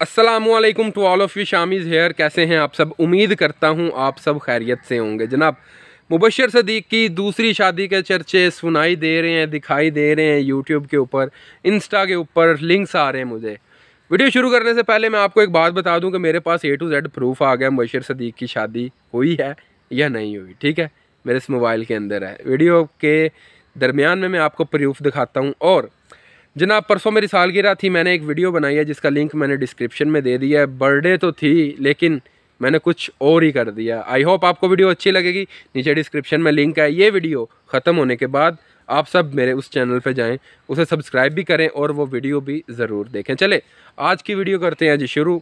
अस्सलामुअलैकुम to all of you. Shamiz here. कैसे हैं आप सब? उम्मीद करता हूं आप सब खैरियत से होंगे। जनाब, मुबशर सदीक की दूसरी शादी के चर्चे सुनाई दे रहे हैं, दिखाई दे रहे हैं यूट्यूब के ऊपर, इंस्टा के ऊपर लिंक्स आ रहे हैं मुझे। वीडियो शुरू करने से पहले मैं आपको एक बात बता दूं कि मेरे पास A to Z प्रूफ आ गया मुबशर सदीक की शादी हुई है या नहीं हुई। ठीक है, मेरे इस मोबाइल के अंदर है। वीडियो के दरमियान में मैं आपको प्रूफ दिखाता हूँ। और जनाब, परसों मेरी सालगिरह थी, मैंने एक वीडियो बनाई है जिसका लिंक मैंने डिस्क्रिप्शन में दे दिया है। बर्थडे तो थी लेकिन मैंने कुछ और ही कर दिया। आई होप आपको वीडियो अच्छी लगेगी। नीचे डिस्क्रिप्शन में लिंक है। ये वीडियो ख़त्म होने के बाद आप सब मेरे उस चैनल पे जाएं, उसे सब्सक्राइब भी करें और वो वीडियो भी ज़रूर देखें। चले आज की वीडियो करते हैं जी शुरू।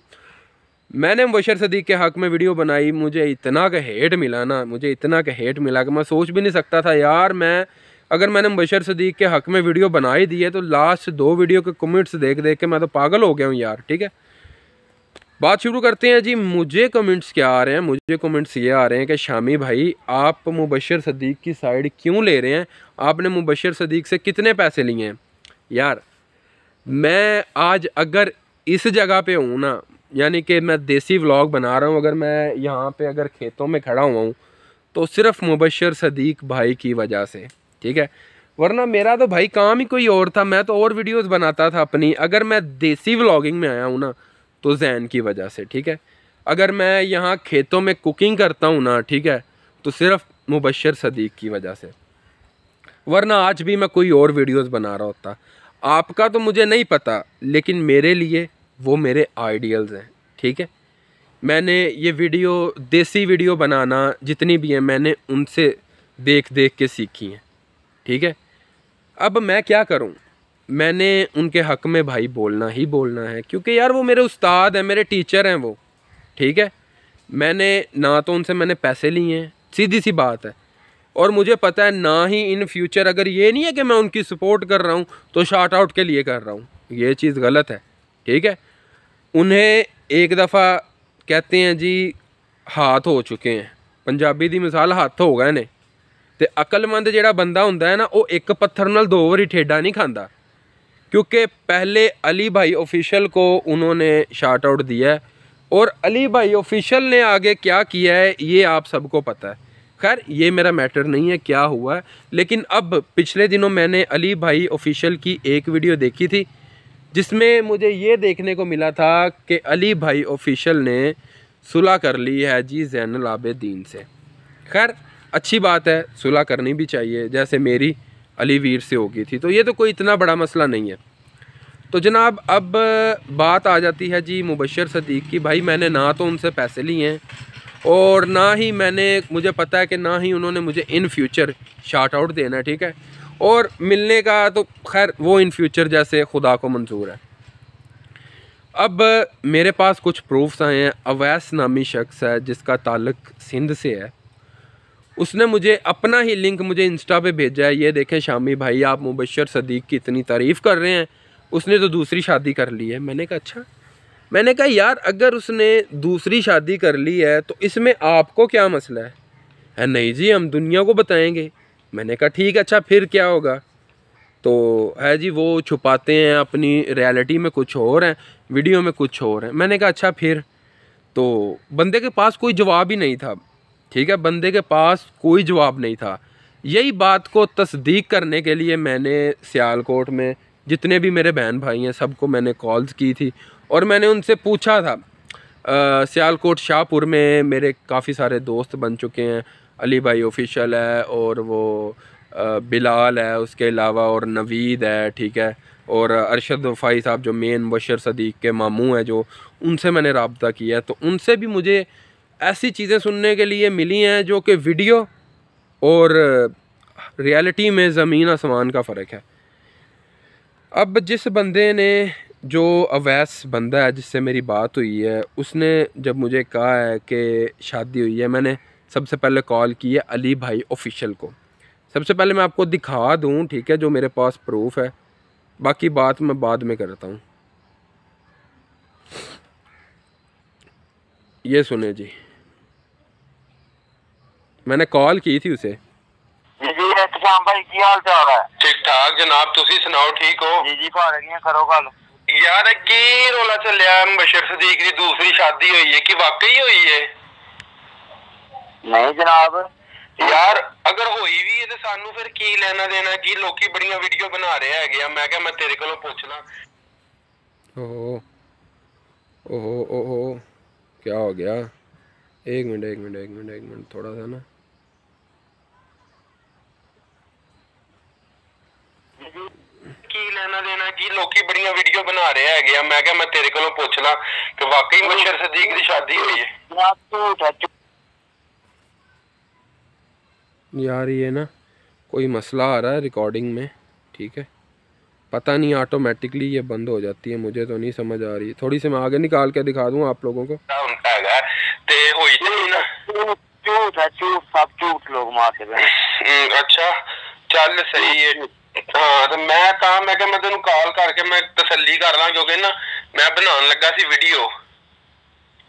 मैंने मुबशर सदीक के हक़ में वीडियो बनाई, मुझे इतना का हेट मिला ना, मुझे इतना का हेट मिला कि मैं सोच भी नहीं सकता था यार। अगर मैंने मुबशर सदीक के हक़ में वीडियो बना ही दी है तो लास्ट 2 वीडियो के कमेंट्स देख देख के मैं तो पागल हो गया हूँ यार। ठीक है, बात शुरू करते हैं जी। मुझे कमेंट्स क्या आ रहे हैं? मुझे कमेंट्स ये आ रहे हैं कि शामी भाई, आप मुबशर सदीक की साइड क्यों ले रहे हैं? आपने मुबशर सदीक से कितने पैसे लिए हैं? यार, मैं आज अगर इस जगह पे हूँ ना, यानी कि मैं देसी व्लॉग बना रहा हूँ, अगर मैं यहाँ पे अगर खेतों में खड़ा हुआ हूँ तो सिर्फ मुबशर सदीक भाई की वजह से। ठीक है, वरना मेरा तो भाई काम ही कोई और था। मैं तो और वीडियोस बनाता था अपनी। अगर मैं देसी व्लॉगिंग में आया हूँ ना तो जैन की वजह से। ठीक है, अगर मैं यहाँ खेतों में कुकिंग करता हूँ ना, ठीक है, तो सिर्फ मुबशर सदीक की वजह से, वरना आज भी मैं कोई और वीडियोस बना रहा होता। आपका तो मुझे नहीं पता, लेकिन मेरे लिए वो मेरे आइडियल्स हैं। ठीक है, मैंने ये वीडियो, देसी वीडियो बनाना जितनी भी है, मैंने उनसे देख देख के सीखी हैं। ठीक है, अब मैं क्या करूं? मैंने उनके हक़ में भाई बोलना ही बोलना है, क्योंकि यार वो मेरे उस्ताद हैं, मेरे टीचर हैं वो। ठीक है, मैंने ना तो उनसे मैंने पैसे लिए हैं, सीधी सी बात है। और मुझे पता है ना ही इन फ्यूचर, अगर ये नहीं है कि मैं उनकी सपोर्ट कर रहा हूँ तो शार्ट आउट के लिए कर रहा हूँ, ये चीज़ गलत है। ठीक है, उन्हें एक दफ़ा कहते हैं जी हाथ हो चुके हैं, पंजाबी दी मिसाल हाथ हो गए ने। तो अकलमंद जिहड़ा बंदा हुंदा है ना, वो एक पत्थर नाल 2 बारी ठेडा नहीं खांदा। क्योंकि पहले अली भाई ऑफिशियल को उन्होंने शार्ट आउट दिया है और अली भाई ऑफिशियल ने आगे क्या किया है ये आप सबको पता है। खैर, ये मेरा मैटर नहीं है क्या हुआ है, लेकिन अब पिछले दिनों मैंने अली भाई ऑफिशियल की एक वीडियो देखी थी जिसमें मुझे ये देखने को मिला था कि अली भाई ऑफिशियल ने सुलह कर ली है जी ज़ैनुल आबिदीन से। खैर, अच्छी बात है, सुलह करनी भी चाहिए, जैसे मेरी अली वीर से हो गई थी, तो ये तो कोई इतना बड़ा मसला नहीं है। तो जनाब, अब बात आ जाती है जी मुबशर सदीक की। भाई, मैंने ना तो उनसे पैसे लिए हैं और ना ही मुझे पता है कि ना ही उन्होंने मुझे इन फ्यूचर शार्ट आउट देना है। ठीक है, और मिलने का तो खैर वो इन फ्यूचर जैसे खुदा को मंजूर है। अब मेरे पास कुछ प्रूफ्स आए हैं। अवैस नामी शख्स है जिसका ताल्लुक सिंध से है, उसने मुझे अपना ही लिंक मुझे इंस्टा पे भेजा है। ये देखें शामी भाई, आप मुबशर सदीक की इतनी तारीफ़ कर रहे हैं, उसने तो दूसरी शादी कर ली है। मैंने कहा अच्छा। मैंने कहा यार, अगर उसने दूसरी शादी कर ली है तो इसमें आपको क्या मसला है? नहीं जी, हम दुनिया को बताएंगे। मैंने कहा ठीक, अच्छा फिर क्या होगा? तो है जी, वो छुपाते हैं अपनी रियलिटी में कुछ और है, वीडियो में कुछ और है। मैंने कहा अच्छा फिर? तो बंदे के पास कोई जवाब ही नहीं था। ठीक है, बंदे के पास कोई जवाब नहीं था। यही बात को तस्दीक करने के लिए मैंने सियालकोट में जितने भी मेरे बहन भाई हैं सबको मैंने कॉल्स की थी और मैंने उनसे पूछा था। सियालकोट शाहपुर में मेरे काफ़ी सारे दोस्त बन चुके हैं। अली भाई ऑफिशियल है और वो बिलाल है, उसके अलावा और नवीद है। ठीक है, और अरशद वफ़ाई साहब जो मेन मुबशर सदीक के मामू हैं, जो उनसे मैंने रब्ता किया है, तो उनसे भी मुझे ऐसी चीज़ें सुनने के लिए मिली हैं जो कि वीडियो और रियलिटी में ज़मीन आसमान का फ़र्क है। अब जिस बंदे ने, जो अवैस बंदा है जिससे मेरी बात हुई है, उसने जब मुझे कहा है कि शादी हुई है, मैंने सबसे पहले कॉल की है अली भाई ऑफिशियल को। सबसे पहले मैं आपको दिखा दूं, ठीक है, जो मेरे पास प्रूफ है, बाकी बात मैं बाद में करता हूँ। ये सुने जी, मैंने कॉल की थी उसे। जी भाई की हाल चाल है? ठीक ठाक जनाब, तुसी सुनाओ, ठीक हो? जी भाड़े की करो गल। यार की रोला चलिया मुबशर सदीक दी दूसरी शादी हुई है कि वाकई हुई है? नहीं जनाब यार अगर होई भी है तो सानू फिर की लेना देना की लोकी बड़ियां वीडियो बना रहे हैं। मैं क्या मैं तेरे कोलों पूछना। ओहो ओहो ओहो क्या हो गया? एक मिनट थोड़ा सा ना की लेना देना की लोकी बड़ियां वीडियो बना रहे हैं। मैं क्या मैं तेरे कोलों पूछना कि वाकई मुबशर सदीक दी शादी हुई है? यार ये ना कोई मसला आ रहा है रिकॉर्डिंग में, ठीक है, पता नहीं ऑटोमेटिकली ये बंद हो जाती है, मुझे तो नहीं समझ आ रही। थोड़ी सी मैं आगे निकाल के दिखा दूँ आप लोगों को। सब झूठ लोग मारते हैं। अच्छा चल सही है। हाँ तो मैं तेन कॉल करके मैं तसल्ली कर ला क्योंकि ना मैं बनाने लगा सी वीडियो।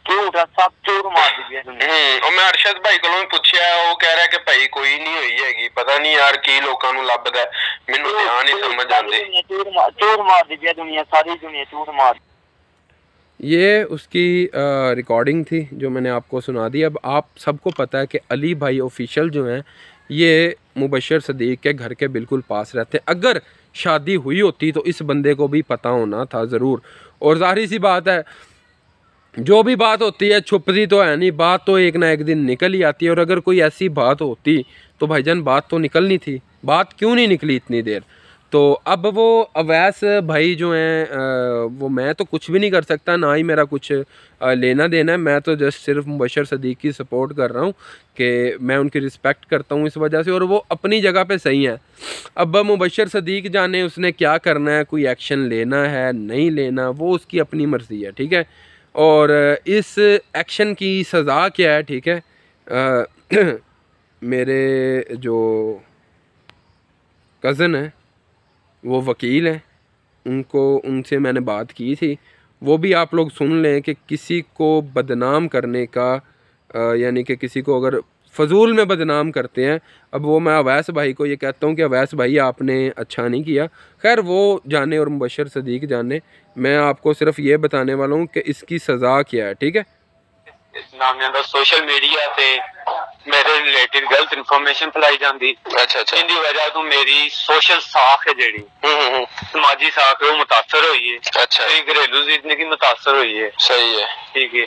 सब झूठ मार दी और मैं अरशद भाई को पूछा, वो कह रहा है कि भाई कोई नहीं हुई हैगी। पता नहीं यार की लोगों को लभदा है, मैनू ध्यान नहीं समझ आती। झूठ मार दी दुनिया, सारी दुनिया झूठ मार। ये उसकी रिकॉर्डिंग थी जो मैंने आपको सुना दी। अब आप सबको पता है कि अली भाई ऑफिशियल जो हैं ये मुबशर सदीक के घर के बिल्कुल पास रहते हैं। अगर शादी हुई होती तो इस बंदे को भी पता होना था ज़रूर। और जाहिर सी बात है जो भी बात होती है छुपती तो है नहीं, बात तो एक ना एक दिन निकल ही आती है। और अगर कोई ऐसी बात होती तो भाईजान बात तो निकलनी थी, बात क्यों नहीं निकली इतनी देर? तो अब वो अवैस भाई जो हैं वो मैं तो कुछ भी नहीं कर सकता, ना ही मेरा कुछ लेना देना है। मैं तो जस्ट सिर्फ मुबशर सदीक की सपोर्ट कर रहा हूँ कि मैं उनकी रिस्पेक्ट करता हूँ इस वजह से, और वो अपनी जगह पे सही हैं। अब मुबशर सदीक जाने उसने क्या करना है, कोई एक्शन लेना है नहीं लेना, वो उसकी अपनी मर्ज़ी है, ठीक है। और इस एक्शन की सज़ा क्या है, ठीक है। मेरे जो कज़न है वो वकील हैं, उनसे मैंने बात की थी। वो भी आप लोग सुन लें कि किसी को बदनाम करने का यानी कि किसी को अगर फजूल में बदनाम करते हैं। अब वो मैं अवैस भाई को ये कहता हूँ कि अवैस भाई आपने अच्छा नहीं किया, खैर वो जाने और मुबशर सदीक जाने। मैं आपको सिर्फ ये बताने वाला हूँ कि इसकी सज़ा क्या है, ठीक है। सोशल मीडिया पे मेरे रिलेटेड गलत इन्फॉर्मेशन फैलाई जाती। अच्छा अच्छा। इनकी वजह तो मेरी सोशल साख है जेड़ी समाजी साख है वो मुतासर हुई है। अच्छा। मेरी घरेलू जिंदगी मुतासर हुई है। सही है, ठीक है।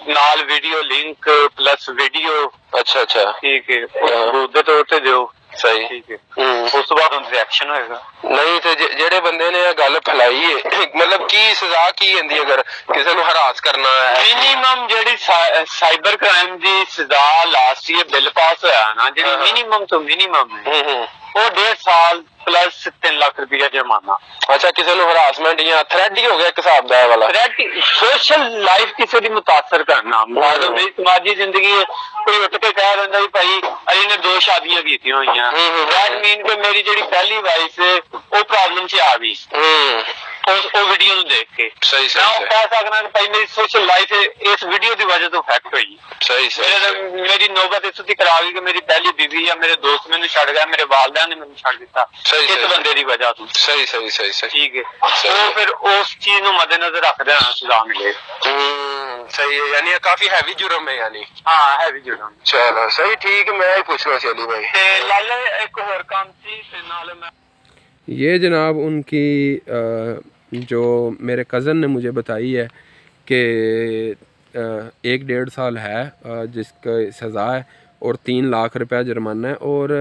नाल वीडियो लिंक प्लस वीडियो। अच्छा अच्छा, ठीक है। उस तौर ते दो सही, ठीक है। उस तो बाद रिएक्शन होएगा। नहीं तो जेड़े बंदे ने गल फैलाई है मतलब की सजा की होंदी अगर किसी को हरास करना है? मिनिमम जेड़ी साइबर क्राइम दी सजा लास्ट ईयर बिल पास होया ना, जेड़ी मिनिमम तो मिनिमम है वो 1.5 साल प्लस 3 लाख रुपया जुर्माना। अच्छा, किसी को हरासमेंट या थ्रेट ही हो गया एक हिसाब दा वाला? थ्रेट सोशल लाइफ किसी दी मुतासर करना, मेरी समाजी जिंदगी कोई उठ के कह रहा है भाई अली ने 2 शादियां की हुई हैं, दैट मीन कि मेरी जेडी पहली वाइफ है वो प्रॉब्लम से आ गई उस वीडियो ਨੂੰ देख के। सही सही मैं कह सकना कि भाई मेरी सोशल लाइफ इस वीडियो की वजह तो इफेक्ट हुई। सही सही। मेरी नौबत इस तक आ गई कि मेरी पहली बीवी या मेरे दोस्त मैंने छड़ गया, मेरे वालिदैन ने मैंने छड़ दिता इस बंदे की वजह तो। सही सही सही सही, ठीक है। तो फिर उस चीज ਨੂੰ मद्देनजर रखदे ना सजा मिले। सही है, यानी काफी हैवी जुर्म है यानी? हाँ हैवी जुर्म। चलो सही, ठीक है। मैं ही पूछना चली भाई ते लाले एक और काम सी ते नाल मैं ये जनाब उनकी जो मेरे कज़न ने मुझे बताई है कि 1-1.5 साल है जिसका सज़ा है और 3 लाख रुपया जुर्माना है। और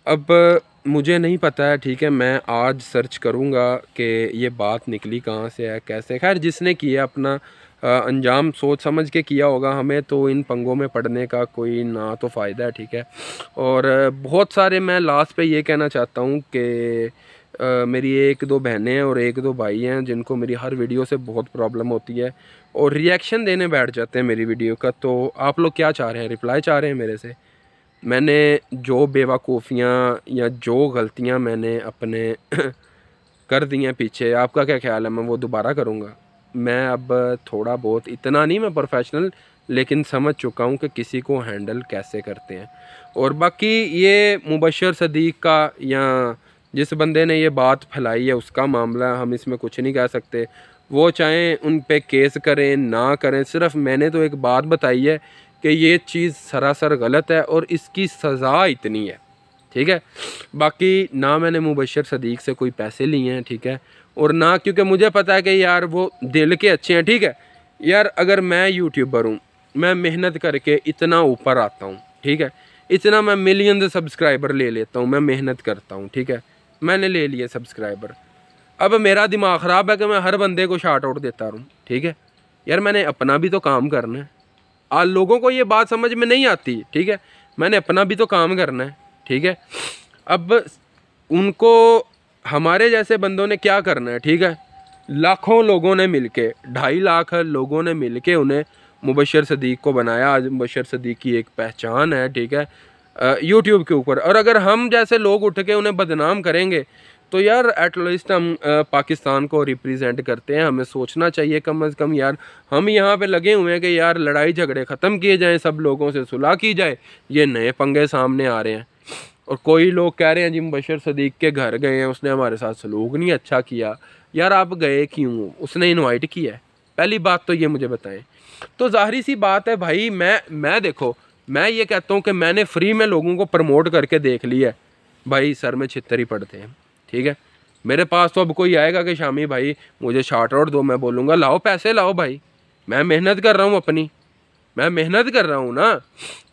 अब मुझे नहीं पता है, ठीक है, मैं आज सर्च करूँगा कि ये बात निकली कहाँ से है कैसे। खैर जिसने किया अपना अंजाम सोच समझ के किया होगा, हमें तो इन पंगों में पड़ने का कोई ना तो फ़ायदा है, ठीक है। और बहुत सारे मैं लास्ट पे ये कहना चाहता हूँ कि मेरी 1-2 बहनें हैं और 1-2 भाई हैं जिनको मेरी हर वीडियो से बहुत प्रॉब्लम होती है और रिएक्शन देने बैठ जाते हैं मेरी वीडियो का। तो आप लोग क्या चाह रहे हैं, रिप्लाई चाह रहे हैं मेरे से? मैंने जो बेवकूफ़ियाँ या जो गलतियाँ मैंने अपने कर दी हैं पीछे, आपका क्या ख्याल है मैं वो दोबारा करूँगा? मैं अब थोड़ा बहुत, इतना नहीं मैं प्रोफेशनल, लेकिन समझ चुका हूँ कि किसी को हैंडल कैसे करते हैं। और बाकी ये मुबशर सदीक का या जिस बंदे ने ये बात फैलाई है उसका मामला, हम इसमें कुछ नहीं कह सकते। वो चाहें उन पे केस करें ना करें, सिर्फ मैंने तो एक बात बताई है कि ये चीज़ सरासर गलत है और इसकी सज़ा इतनी है, ठीक है। बाकी ना मैंने मुबशर सदीक से कोई पैसे लिए हैं, ठीक है, और ना, क्योंकि मुझे पता है कि यार वो दिल के अच्छे हैं, ठीक है। यार अगर मैं यूट्यूबर हूँ, मैं मेहनत करके इतना ऊपर आता हूँ, ठीक है, इतना मैं मिलियन सब्सक्राइबर ले लेता हूँ, मैं मेहनत करता हूँ, ठीक है, मैंने ले लिए सब्सक्राइबर। अब मेरा दिमाग ख़राब है कि मैं हर बंदे को शार्ट आउट देता रहूँ, ठीक है। यार मैंने अपना भी तो काम करना है। आज लोगों को ये बात समझ में नहीं आती, ठीक है, मैंने अपना भी तो काम करना है, ठीक है। अब उनको, हमारे जैसे बंदों ने क्या करना है, ठीक है। लाखों लोगों ने मिलके, 2.5 लाख लोगों ने मिलके उन्हें मुबशर सदीक को बनाया। आज मुबशर सदीक की एक पहचान है, ठीक है, यूट्यूब के ऊपर। और अगर हम जैसे लोग उठ के उन्हें बदनाम करेंगे तो यार एटलीस्ट हम पाकिस्तान को रिप्रेजेंट करते हैं, हमें सोचना चाहिए कम अज़ कम। यार हम यहाँ पे लगे हुए हैं कि यार लड़ाई झगड़े ख़त्म किए जाएं, सब लोगों से सुलह की जाए, ये नए पंगे सामने आ रहे हैं। और कोई लोग कह रहे हैं जी मुबशर सदीक के घर गए हैं, उसने हमारे साथ सलूक नहीं अच्छा किया। यार आप गए क्यों? उसने इनवाइट किया है? पहली बात तो ये मुझे बताएं। तो ज़ाहिर सी बात है भाई, मैं देखो, मैं ये कहता हूँ कि मैंने फ्री में लोगों को प्रमोट करके देख लिया है भाई, सर में छितर ही पड़ते हैं, ठीक है। मेरे पास तो अब कोई आएगा कि शामी भाई मुझे शार्ट आउट दो, मैं बोलूँगा लाओ पैसे लाओ भाई, मैं मेहनत कर रहा हूँ अपनी, मैं मेहनत कर रहा हूँ ना।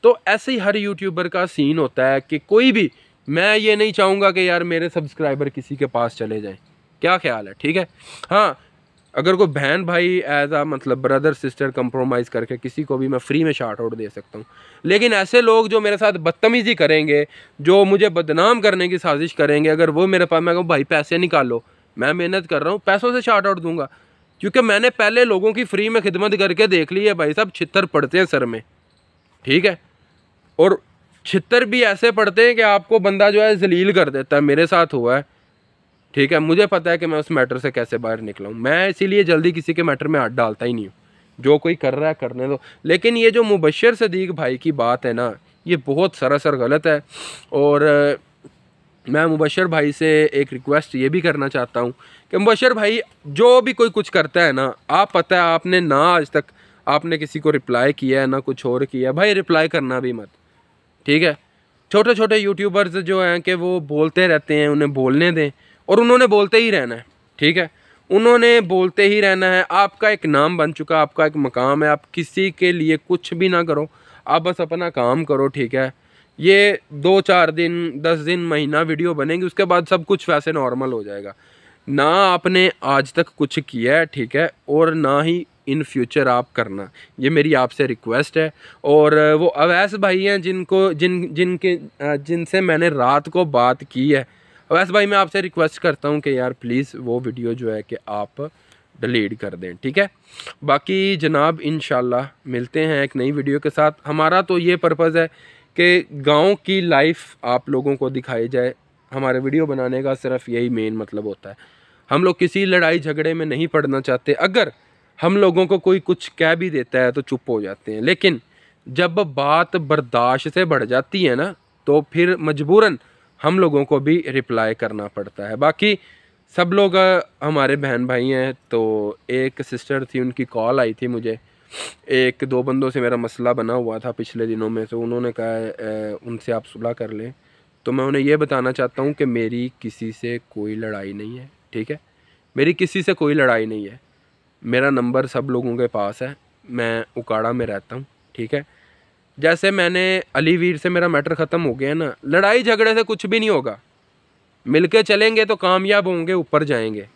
तो ऐसे ही हर यूट्यूबर का सीन होता है कि कोई भी, मैं ये नहीं चाहूँगा कि यार मेरे सब्सक्राइबर किसी के पास चले जाएं। क्या ख्याल है? ठीक है। हाँ, अगर कोई बहन भाई एज आ मतलब ब्रदर सिस्टर कंप्रोमाइज़ करके किसी को भी मैं फ्री में शार्ट आउट दे सकता हूँ। लेकिन ऐसे लोग जो मेरे साथ बदतमीज़ी करेंगे, जो मुझे बदनाम करने की साजिश करेंगे, अगर वो मेरे पास, मैं कहूँ भाई पैसे निकालो, मैं मेहनत कर रहा हूँ, पैसों से शार्ट आउट दूंगा। क्योंकि मैंने पहले लोगों की फ्री में खिदमत करके देख ली है भाई साहब, छितर पड़ते हैं सर में, ठीक है। और छितर भी ऐसे पड़ते हैं कि आपको बंदा जो है जलील कर देता है। मेरे साथ हुआ है, ठीक है, मुझे पता है कि मैं उस मैटर से कैसे बाहर निकला हूँ। मैं इसीलिए जल्दी किसी के मैटर में हाथ डालता ही नहीं हूँ। जो कोई कर रहा है करने दो। लेकिन ये जो मुबशर सदीक भाई की बात है ना, ये बहुत सरासर गलत है। और मैं मुबशर भाई से एक रिक्वेस्ट ये भी करना चाहता हूँ कि मुबशर भाई जो भी कोई कुछ करता है ना, आप पता है आपने ना आज तक आपने किसी को रिप्लाई किया है ना कुछ और किया है, भाई रिप्लाई करना भी मत, ठीक है। छोटे छोटे यूट्यूबर्स जो हैं कि वो बोलते रहते हैं, उन्हें बोलने दें, और उन्होंने बोलते ही रहना है, ठीक है, उन्होंने बोलते ही रहना है। आपका एक नाम बन चुका, आपका एक मकाम है, आप किसी के लिए कुछ भी ना करो, आप बस अपना काम करो, ठीक है। ये 2-4 दिन 10 दिन महीना वीडियो बनेंगी, उसके बाद सब कुछ वैसे नॉर्मल हो जाएगा। ना आपने आज तक कुछ किया है, ठीक है, और ना ही इन फ्यूचर आप करना, ये मेरी आपसे रिक्वेस्ट है। और वो अवैस भाई हैं जिनसे मैंने रात को बात की है, अवैस भाई मैं आपसे रिक्वेस्ट करता हूँ कि यार प्लीज़ वो वीडियो जो है कि आप डिलीट कर दें, ठीक है। बाकी जनाब इंशाल्लाह मिलते हैं एक नई वीडियो के साथ। हमारा तो ये पर्पज़ है कि गांव की लाइफ आप लोगों को दिखाई जाए, हमारे वीडियो बनाने का सिर्फ यही मेन मतलब होता है। हम लोग किसी लड़ाई झगड़े में नहीं पड़ना चाहते। अगर हम लोगों को कोई कुछ कह भी देता है तो चुप हो जाते हैं, लेकिन जब बात बर्दाश्त से बढ़ जाती है ना, तो फिर मजबूरन हम लोगों को भी रिप्लाई करना पड़ता है। बाकी सब लोग हमारे बहन भाई हैं। तो एक सिस्टर थी, उनकी कॉल आई थी मुझे, 1-2 बंदों से मेरा मसला बना हुआ था पिछले दिनों में, तो उन्होंने कहा उनसे आप सुलह कर लें। तो मैं उन्हें ये बताना चाहता हूँ कि मेरी किसी से कोई लड़ाई नहीं है, ठीक है, मेरी किसी से कोई लड़ाई नहीं है। मेरा नंबर सब लोगों के पास है, मैं उकाड़ा में रहता हूँ, ठीक है। जैसे मैंने अली वीर से मेरा मैटर ख़त्म हो गया ना, लड़ाई झगड़े से कुछ भी नहीं होगा, मिलके चलेंगे तो कामयाब होंगे, ऊपर जाएंगे।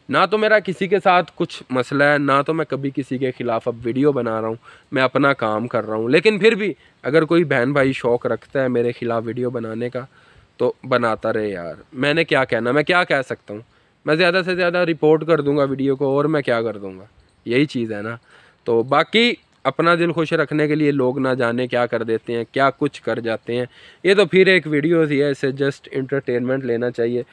ना तो मेरा किसी के साथ कुछ मसला है, ना तो मैं कभी किसी के ख़िलाफ़ अब वीडियो बना रहा हूँ, मैं अपना काम कर रहा हूँ। लेकिन फिर भी अगर कोई बहन भाई शौक़ रखता है मेरे ख़िलाफ़ वीडियो बनाने का तो बनाता रहे यार। मैंने क्या कहना, मैं क्या कह सकता हूँ, मैं ज़्यादा से ज़्यादा रिपोर्ट कर दूँगा वीडियो को, और मैं क्या कर दूँगा, यही चीज़ है ना। तो बाकी अपना दिल खुश रखने के लिए लोग ना जाने क्या कर देते हैं, क्या कुछ कर जाते हैं। ये तो फिर एक वीडियो ही है, इसे जस्ट इंटरटेनमेंट लेना चाहिए।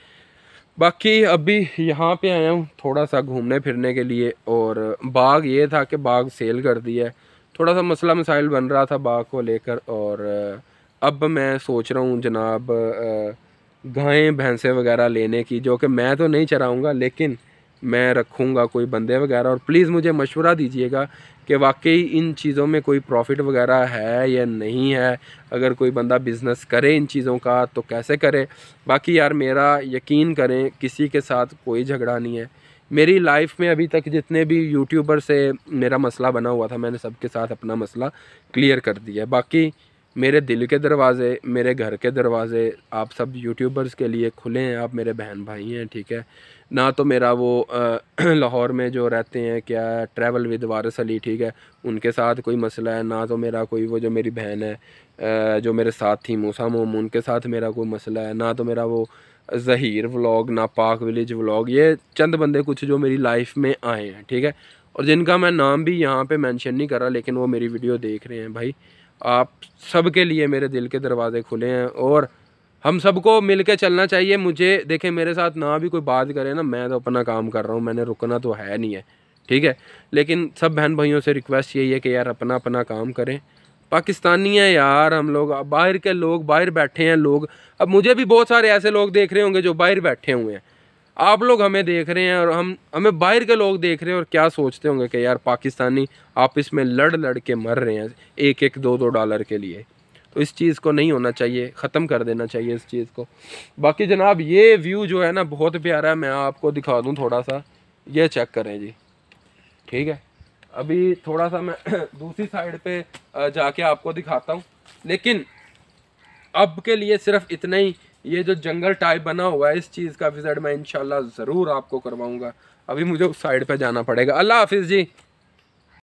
बाकी अभी यहाँ पे आया हूँ थोड़ा सा घूमने फिरने के लिए, और बाग ये था कि बाग सेल कर दिया है, थोड़ा सा मसला मसाइल बन रहा था बाग को लेकर। और अब मैं सोच रहा हूँ जनाब गायें भैंसें वगैरह लेने की, जो कि मैं तो नहीं चराऊँगा लेकिन मैं रखूँगा कोई बंदे वगैरह। और प्लीज़ मुझे मशवरा दीजिएगा कि वाकई इन चीज़ों में कोई प्रॉफिट वगैरह है या नहीं है। अगर कोई बंदा बिज़नेस करे इन चीज़ों का तो कैसे करे। बाकी यार मेरा यकीन करें किसी के साथ कोई झगड़ा नहीं है। मेरी लाइफ में अभी तक जितने भी यूट्यूबर से मेरा मसला बना हुआ था मैंने सबके साथ अपना मसला क्लियर कर दिया। बाकी मेरे दिल के दरवाज़े, मेरे घर के दरवाज़े आप सब यूट्यूबर्स के लिए खुले हैं। आप मेरे बहन भाई हैं, ठीक है ना। तो मेरा वो लाहौर में जो रहते हैं क्या ट्रैवल विद वारिस अली, ठीक है, उनके साथ कोई मसला है ना। तो मेरा कोई वो जो मेरी बहन है जो मेरे साथ थी मूसा मोम, उनके साथ मेरा कोई मसला है ना। तो मेरा वो ज़हीर व्लॉग ना पाक विलेज व्लॉग, ये चंद बंदे कुछ जो मेरी लाइफ में आए हैं, ठीक है, और जिनका मैं नाम भी यहाँ पे मेंशन नहीं कर रहा लेकिन वो मेरी वीडियो देख रहे हैं। भाई आप सब के लिए मेरे दिल के दरवाज़े खुले हैं और हम सबको मिल के चलना चाहिए। मुझे देखें मेरे साथ ना भी कोई बात करे ना, मैं तो अपना काम कर रहा हूँ, मैंने रुकना तो है नहीं है, ठीक है। लेकिन सब बहन भाइयों से रिक्वेस्ट यही है कि यार अपना अपना काम करें। पाकिस्तानी है यार हम लोग, बाहर के लोग, बाहर बैठे हैं लोग। अब मुझे भी बहुत सारे ऐसे लोग देख रहे होंगे जो बाहर बैठे हुए हैं। आप लोग हमें देख रहे हैं और हमें बाहर के लोग देख रहे हैं और क्या सोचते होंगे कि यार पाकिस्तानी आपस में लड़ लड़ के मर रहे हैं एक एक दो दो डॉलर के लिए। तो इस चीज़ को नहीं होना चाहिए, ख़त्म कर देना चाहिए इस चीज़ को। बाकी जनाब ये व्यू जो है ना बहुत प्यारा है, मैं आपको दिखा दूँ थोड़ा सा, ये चेक करें जी, ठीक है। अभी थोड़ा सा मैं दूसरी साइड पे जाके आपको दिखाता हूँ, लेकिन अब के लिए सिर्फ इतना ही। ये जो जंगल टाइप बना हुआ है इस चीज़ का विजिट मैं इंशाल्लाह ज़रूर आपको करवाऊँगा। अभी मुझे उस साइड पे जाना पड़ेगा। अल्लाह हाफिज़ जी।